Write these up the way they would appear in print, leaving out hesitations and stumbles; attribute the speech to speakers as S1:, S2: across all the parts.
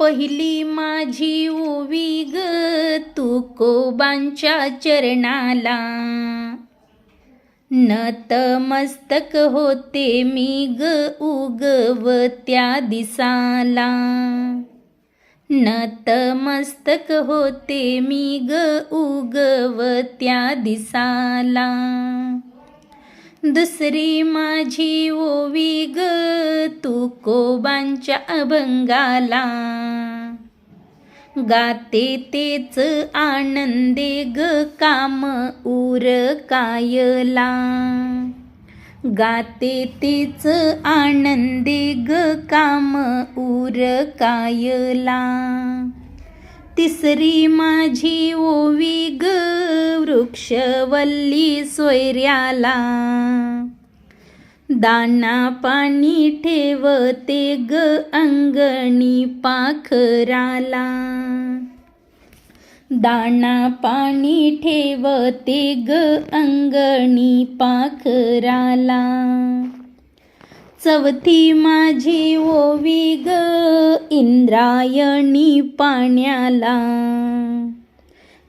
S1: पहिली माझी ओवी ग तुकोबांच्या चरणाला, नतमस्तक होते मी ग उगवत्या दिसाला, नतमस्तक होते मी ग उगवत्या दिसाला. दुसरी माझी ओवी ग तुकोबांच्या अभंगाला, गाते तेच आनंदे ग काम उरकायला, गाते तेच आनंदे ग काम उरकायला. तिसरी माझी ओवी ग वृक्षवल्ली सोयऱ्याला, दाना पाणी ठेवते ग अंगणी पाखराला, दाना पाणी ठेवते ग अंगणी पाखराला. चौथी माझी ओवी ग इंद्रायणी पाण्याला,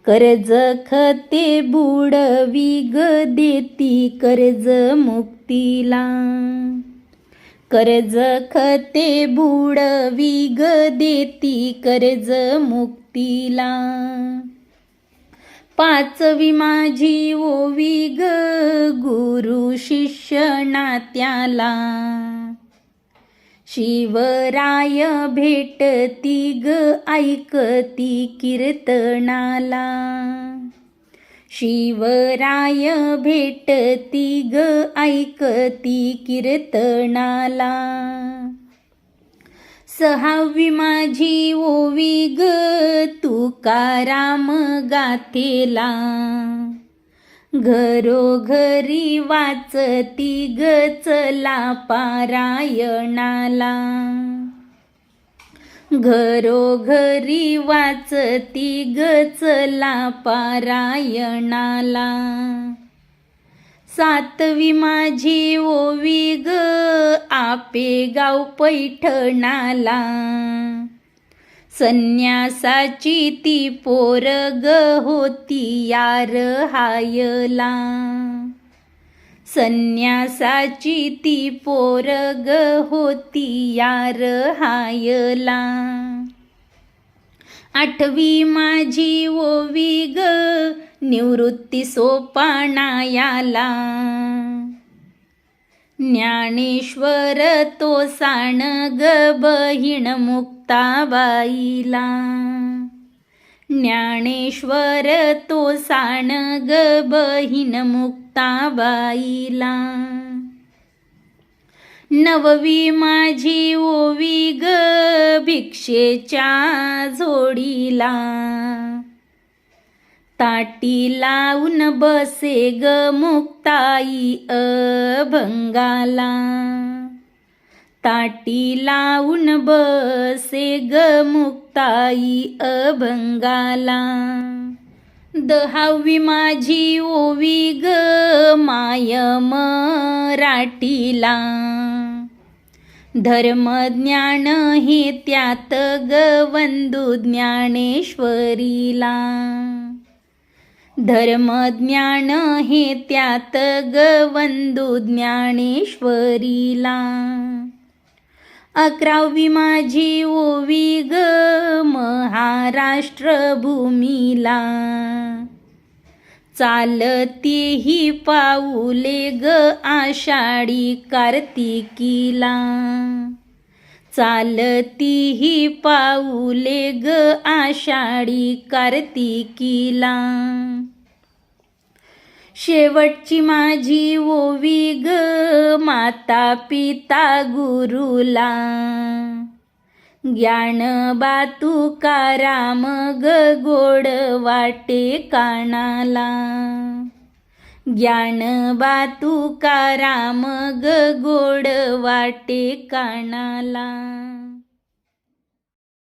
S1: कर्ज खते बुडवी ग देती कर्ज मुक्तीला, कर्ज खते बुडवी ग देती कर्ज मुक्तीला. पाचवी माझी ओवी ग गुरु शिष्य नात्याला, शिवराय भेटती ग ऐकती कीर्तनाला, शिवराय भेटती ग ऐकती कीर्तनाला. सहावी माझी ओवी ग तुकाराम गाथेला, घरोघरी वाचती ग चला पारायणाला, घरोघरी वाचती ग चला पारायणाला. सातवी माझी ओवी ग आपेगाव पैठणाला, संन्यासाची ती पोर ग होती यार हायला, संन्यासाची ती पोर ग होती यार हायला. आठवी माझी ओवी ग निवृत्ती सोपानायाला, ज्ञानेश्वर तो साण ग बहीण मुक्ताबाईला, ज्ञानेश्वर तो साण ग बहीण मुक्ताबाईला. नववी माझी ओवी ग भिक्षेच्या झोडीला, ताटी लावून बसे ग मुक्ताई अभंगाला, ताटी लावून बसे ग मुक्ताई अभंगाला. दहावी माझी ओवी ग माय मराठीला, धर्मज्ञान हे त्यात ग वंदू ज्ञानेश्वरीला, धर्मज्ञान हे त्यात ग वंदू ज्ञानेश्वरीला. अकरावी माझी ओवी ग महाराष्ट्र भूमीला, चालते ही पाऊले ग आषाढी कार्तिकीला, चालती ही पाऊले ग आषाढी कार्तिकीला. शेवटची माझी ओवी ग माता पिता गुरुला, ज्ञानोबा तुकाराम ग गोड वाटे कानाला, ज्ञानोबा तुकाराम ग गोड वाटे कानाला.